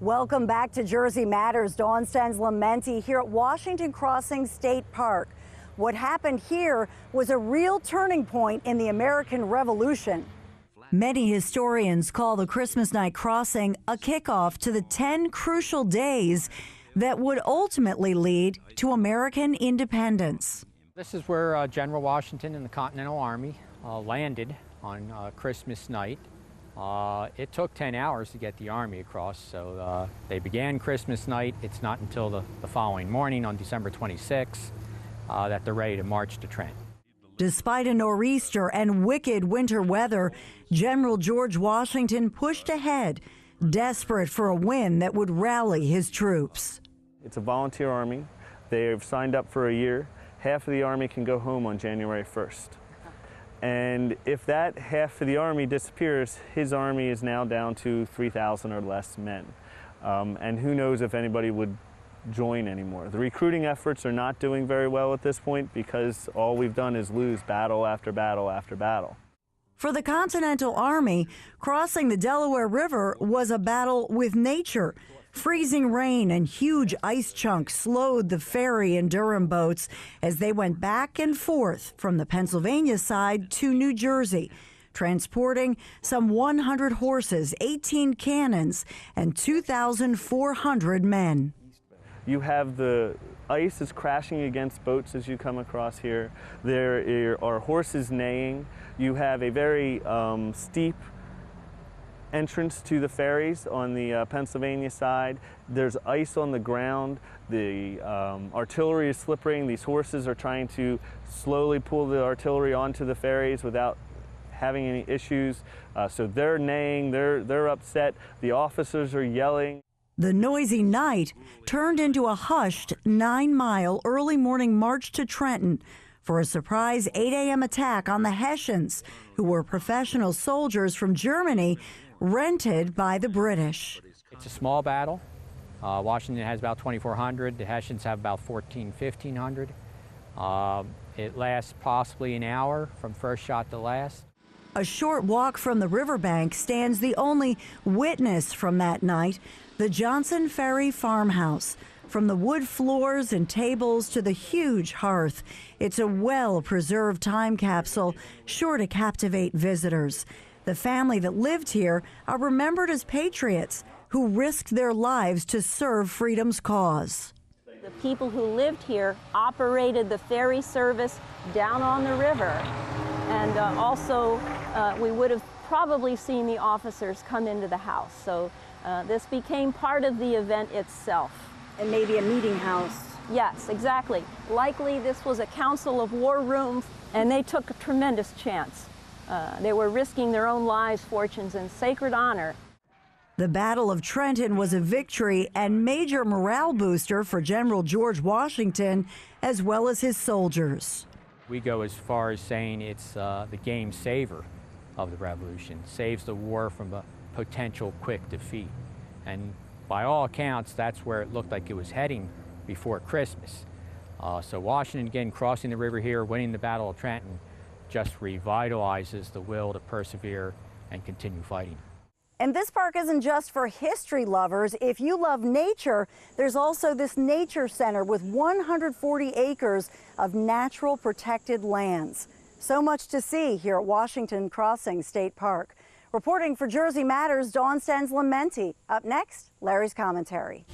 Welcome back to Jersey Matters. Dawn Stensland-Mendte here at Washington Crossing State Park. What happened here was a real turning point in the American Revolution. Many historians call the Christmas night crossing a kickoff to the 10 crucial days that would ultimately lead to American independence. This is where General Washington and the Continental Army landed on Christmas night. It took 10 hours to get the Army across, so they began Christmas night. It's not until the following morning on December 26th that they're ready to march to Trenton. Despite a nor'easter and wicked winter weather, General George Washington pushed ahead, desperate for a win that would rally his troops. It's a volunteer army. They've signed up for a year. Half of the Army can go home on January 1st. And if that half of the Army disappears, his army is now down to 3,000 or less men. And who knows if anybody would join anymore. The recruiting efforts are not doing very well at this point because all we've done is lose battle after battle after battle. For the Continental Army, crossing the Delaware River was a battle with nature. Freezing rain and huge ice chunks slowed the Ferry and Durham boats as they went back and forth from the Pennsylvania side to New Jersey, transporting some 100 horses, 18 cannons, and 2,400 men. You have the ice is crashing against boats as you come across here. There are horses neighing. You have a very steep entrance to the ferries on the Pennsylvania side. There's ice on the ground. The artillery is slipping. These horses are trying to slowly pull the artillery onto the ferries without having any issues. So they're neighing, they're upset. The officers are yelling. The noisy night turned into a hushed 9-mile early morning march to Trenton for a surprise 8 a.m. attack on the Hessians, who were professional soldiers from Germany rented by the British. It's a small battle. Washington has about 2,400. The Hessians have about 1,500. It lasts possibly an hour from first shot to last. A short walk from the riverbank stands the only witness from that night, the Johnson Ferry Farmhouse. From the wood floors and tables to the huge hearth, it's a well-preserved time capsule sure to captivate visitors. The family that lived here are remembered as patriots who risked their lives to serve freedom's cause. The people who lived here operated the ferry service down on the river. And also, we would have probably seen the officers come into the house. So this became part of the event itself. And maybe a meeting house. Yes, exactly. Likely this was a council of war room, and they took a tremendous chance. They were risking their own lives, fortunes, and sacred honor. The Battle of Trenton was a victory and major morale booster for General George Washington, as well as his soldiers. We go as far as saying it's the game saver of the Revolution, saves the war from a potential quick defeat. And by all accounts, that's where it looked like it was heading before Christmas. So Washington, again, crossing the river here, winning the Battle of Trenton, just revitalizes the will to persevere and continue fighting. And this park isn't just for history lovers. If you love nature, there's also this nature center with 140 acres of natural protected lands. So much to see here at Washington Crossing State Park. Reporting for Jersey Matters, Dawn Stensland-Mendte. Up next, Larry's commentary.